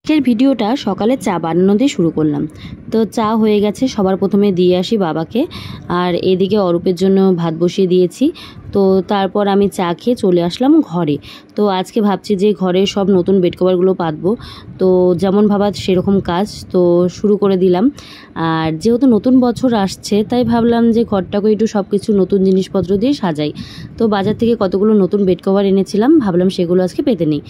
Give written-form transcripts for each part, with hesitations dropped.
আজকের ভিডিওটা সকালে চা বানানো দিয়ে শুরু করলাম। তো চা হয়ে গেছে, সবার প্রথমে দিয়ে আসি বাবাকে, আর এদিকে অরূপের জন্য ভাত বসিয়ে দিয়েছি। তো তারপর আমি চা খেয়ে চলে আসলাম ঘরে। তো আজকে ভাবছি যে ঘরে সব নতুন বেড কভারগুলো পাতবো। তো যেমন ভাবা সেরকম কাজ তো শুরু করে দিলাম। আর যেহেতু নতুন বছর আসছে তাই ভাবলাম যে ঘরটাকে একটু সব কিছু নতুন জিনিসপত্র দিয়ে সাজাই। তো বাজার থেকে কতগুলো নতুন বেড কভার এনেছিলাম, ভাবলাম সেগুলো আজকে পেতে নিই।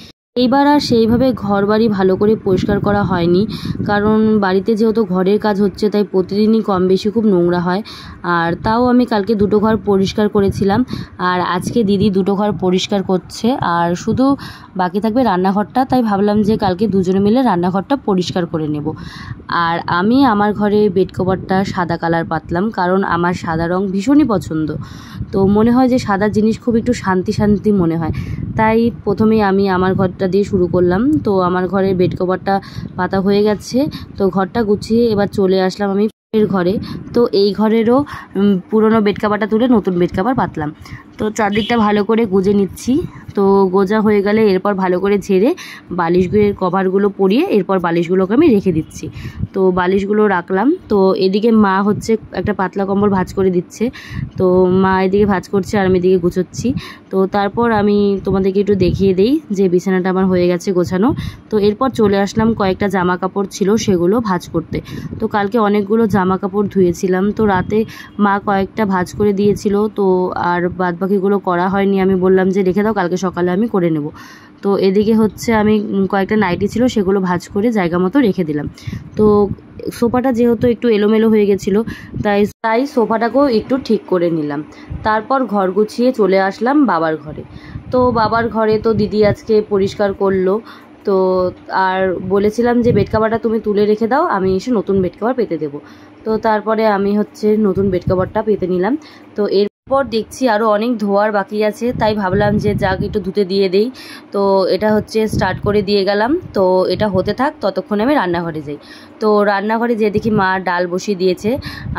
এইবার আর সেইভাবে ঘর বাড়ি ভালো করে পরিষ্কার করা হয়নি, কারণ বাড়িতে যেহেতু ঘরের কাজ হচ্ছে তাই প্রতিদিনই কম বেশি খুব নোংরা হয়। আর তাও আমি কালকে দুটো ঘর পরিষ্কার করেছিলাম, আর আজকে দিদি দুটো ঘর পরিষ্কার করছে, আর শুধু বাকি থাকবে রান্নাঘরটা। তাই ভাবলাম যে কালকে দুজনে মিলে রান্নাঘরটা পরিষ্কার করে নেব। আর আমি আমার ঘরে বেড কভারটা সাদা কালার পাতলাম, কারণ আমার সাদা রং ভীষণই পছন্দ। তো মনে হয় যে সাদা জিনিস খুব একটু শান্তি শান্তি মনে হয়, তাই প্রথমেই আমি আমার ঘরটা দিয়ে শুরু করলাম। তো আমার ঘরের বেড কভারটা পাতা হয়ে গেছে, তো ঘরটা গুছিয়ে এবার চলে আসলাম আমি এর ঘরে। তো এই ঘরেরও পুরনো বেড কভারটা তুলে নতুন বেড কভার পাতলাম। তো চারদিকটা ভালো করে গুজে নিচ্ছি। তো গোজা হয়ে গেলে এরপর ভালো করে ঝেড়ে বালিশগুলোর কভারগুলো পরিয়ে এরপর বালিশগুলোকে আমি রেখে দিচ্ছি। তো বালিশগুলো রাখলাম। তো এদিকে মা হচ্ছে একটা পাতলা কম্বল ভাঁজ করে দিচ্ছে। তো মা এদিকে ভাঁজ করছে আর আমি এদিকে গুছোচ্ছি। তো তারপর আমি তোমাদেরকে একটু দেখিয়ে দিই যে বিছানাটা আমার হয়ে গেছে গোছানো। তো এরপর চলে আসলাম কয়েকটা জামা কাপড় ছিল সেগুলো ভাঁজ করতে। তো কালকে অনেকগুলো জামা কাপড় ধুয়েছিলাম, তো রাতে মা কয়েকটা ভাঁজ করে দিয়েছিল। তো আর বাদবাকিগুলো করা হয়নি, আমি বললাম যে রেখে দাও, কালকে সকালে আমি করে নেব। তো এদিকে হচ্ছে আমি কয়েকটা নাইটি ছিল সেগুলো ভাঁজ করে জায়গা মতো রেখে দিলাম। তো সোফাটা যেহেতু একটু এলোমেলো হয়ে গেছিলো তাই সোফাটাকেও একটু ঠিক করে নিলাম। তারপর ঘর গুছিয়ে চলে আসলাম বাবার ঘরে। তো বাবার ঘরে তো দিদি আজকে পরিষ্কার করলো। তো আর বলেছিলাম যে বেড কভারটা তুমি তুলে রেখে দাও, আমি এসে নতুন বেড কভার পেতে দেবো। তো তারপরে আমি হচ্ছে নতুন বেড কভারটা পেতে নিলাম। তো এরপর দেখছি আরও অনেক ধোয়ার বাকি আছে, তাই ভাবলাম যে যাক একটু ধুতে দিয়ে দেই। তো এটা হচ্ছে স্টার্ট করে দিয়ে গেলাম। তো এটা হতে থাক, ততক্ষণে আমি রান্নাঘরে যাই। তো রান্নাঘরে যে দেখি মা ডাল বসিয়ে দিয়েছে,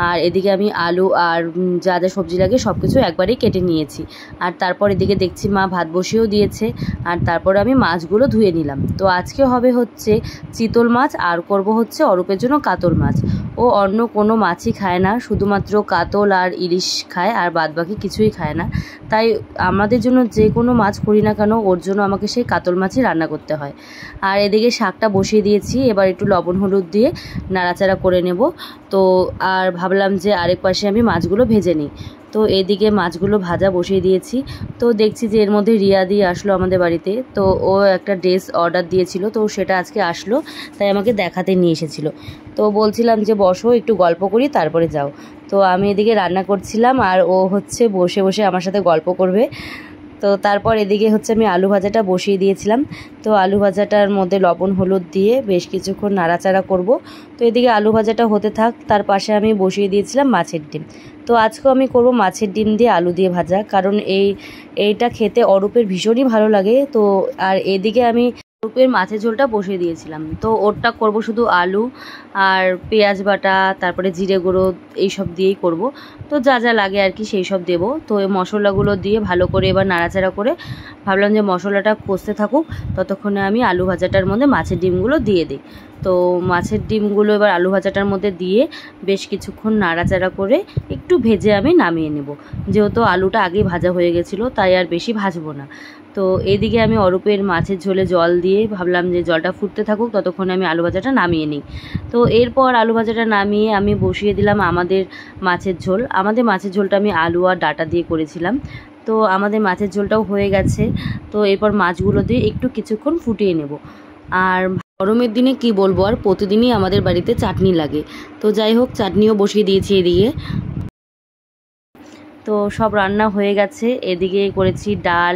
আর এদিকে আমি আলু আর যা যা সবজি লাগে সব কিছু একবারেই কেটে নিয়েছি। আর তারপর এদিকে দেখছি মা ভাত বসিয়েও দিয়েছে, আর তারপরে আমি মাছগুলো ধুয়ে নিলাম। তো আজকে হবে হচ্ছে চিতল মাছ, আর করব হচ্ছে অরূপের জন্য কাতল মাছ। ও অন্য কোনো মাছই খায় না, শুধুমাত্র কাতল আর ইলিশ খায়, আর বাদবাকি কিছুই খায় না। তাই আমাদের জন্য যে কোনো মাছ করি না কেন ওর জন্য আমাকে সেই কাতল মাছই রান্না করতে হয়। আর এদিকে শাকটা বসিয়ে দিয়েছি, এবার একটু লবণ হলুদ দিয়ে নাড়াচাড়া করে নেব। তো আর ভাবলাম যে আরেক পাশে আমি মাছগুলো ভেজে নিই। তো এদিকে মাছগুলো ভাজা বসিয়ে দিয়েছি। তো দেখছি যে এর মধ্যে রিয়া দিয়ে আসলো আমাদের বাড়িতে। তো ও একটা ড্রেস অর্ডার দিয়েছিল, তো সেটা আজকে আসলো, তাই আমাকে দেখাতে নিয়ে এসেছিল। তো বলছিলাম যে বসো একটু গল্প করি তারপরে যাও। তো আমি এদিকে রান্না করছিলাম আর ও হচ্ছে বসে বসে আমার সাথে গল্প করবে। তো তারপর এদিকে হচ্ছে আমি আলু ভাজাটা বসিয়ে দিয়েছিলাম। তো আলু ভাজাটার মধ্যে লবণ হলুদ দিয়ে বেশ কিছুক্ষণ নাড়াচাড়া করব। তো এদিকে আলু ভাজাটা হতে থাক, তার পাশে আমি বসিয়ে দিয়েছিলাম মাছের ডিম। তো আজকেও আমি করব মাছের ডিম দিয়ে আলু দিয়ে ভাজা, কারণ এইটা খেতে অরূপের ভীষণই ভালো লাগে। তো আর এদিকে আমি অরূপের মাছের ঝোলটা বসিয়ে দিয়েছিলাম। তো ওরটা করব শুধু আলু আর পেঁয়াজ বাটা, তারপরে জিরে গুঁড়ো এইসব দিয়েই করব। তো যা যা লাগে আর কি সেই সব দেবো। তো এই মশলাগুলো দিয়ে ভালো করে এবার নাড়াচাড়া করে ভাবলাম যে মশলাটা কষতে থাকুক, ততক্ষণে আমি আলু ভাজাটার মধ্যে মাছের ডিমগুলো দিয়ে দিই। তো মাছের ডিমগুলো এবার আলু ভাজাটার মধ্যে দিয়ে বেশ কিছুক্ষণ নাড়াচাড়া করে একটু ভেজে আমি নামিয়ে নেব। যেহেতু আলুটা আগেই ভাজা হয়ে গেছিলো তাই আর বেশি ভাজবো না। তো এদিকে আমি অরূপের মাছের ঝোলে জল দিয়ে ভাবলাম যে জলটা ফুটতে থাকুক, ততক্ষণে আমি আলু ভাজাটা নামিয়ে নিই। তো এরপর আলু ভাজাটা নামিয়ে আমি বসিয়ে দিলাম আমাদের মাছের ঝোল। আমাদের মাছের ঝোলটা আমি আলু আর ডাঁটা দিয়ে করেছিলাম। তো আমাদের মাছের ঝোলটাও হয়ে গেছে। তো এরপর মাছগুলো দিয়ে একটু কিছুক্ষণ ফুটিয়ে নেব। আর গরমের দিনে কি বলবো, আর প্রতিদিনই আমাদের বাড়িতে চাটনি লাগে। তো যাই হোক, চাটনিও বসিয়ে দিয়েছি এদিকে। তো সব রান্না হয়ে গেছে। এদিকে করেছি ডাল,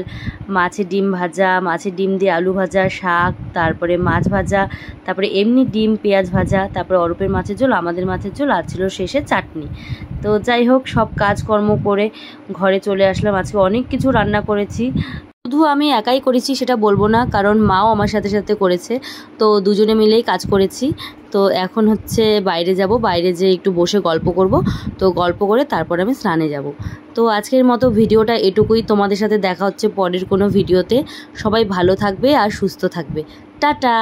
মাছের ডিম ভাজা, মাছের ডিম দিয়ে আলু ভাজা, শাক, তারপরে মাছ ভাজা, তারপরে এমনি ডিম পেঁয়াজ ভাজা, তারপরে অরূপের মাছের ঝোল, আমাদের মাছের ঝোল, আর ছিল শেষে চাটনি। তো যাই হোক, সব কাজকর্ম করে ঘরে চলে আসলাম। আজকে অনেক কিছু রান্না করেছি। শুধু আমি একাই করেছি সেটা বলবো না, কারণ মাও আমার সাথে সাথে করেছে। তো দুজনে মিলেই কাজ করেছি। তো এখন হচ্ছে বাইরে যাব, বাইরে যেয়ে একটু বসে গল্প করব। তো গল্প করে তারপর আমি স্নানে যাব। তো আজকের মতো ভিডিওটা এটুকুই। তোমাদের সাথে দেখা হচ্ছে পরের কোনো ভিডিওতে। সবাই ভালো থাকবে আর সুস্থ থাকবে। টাটা।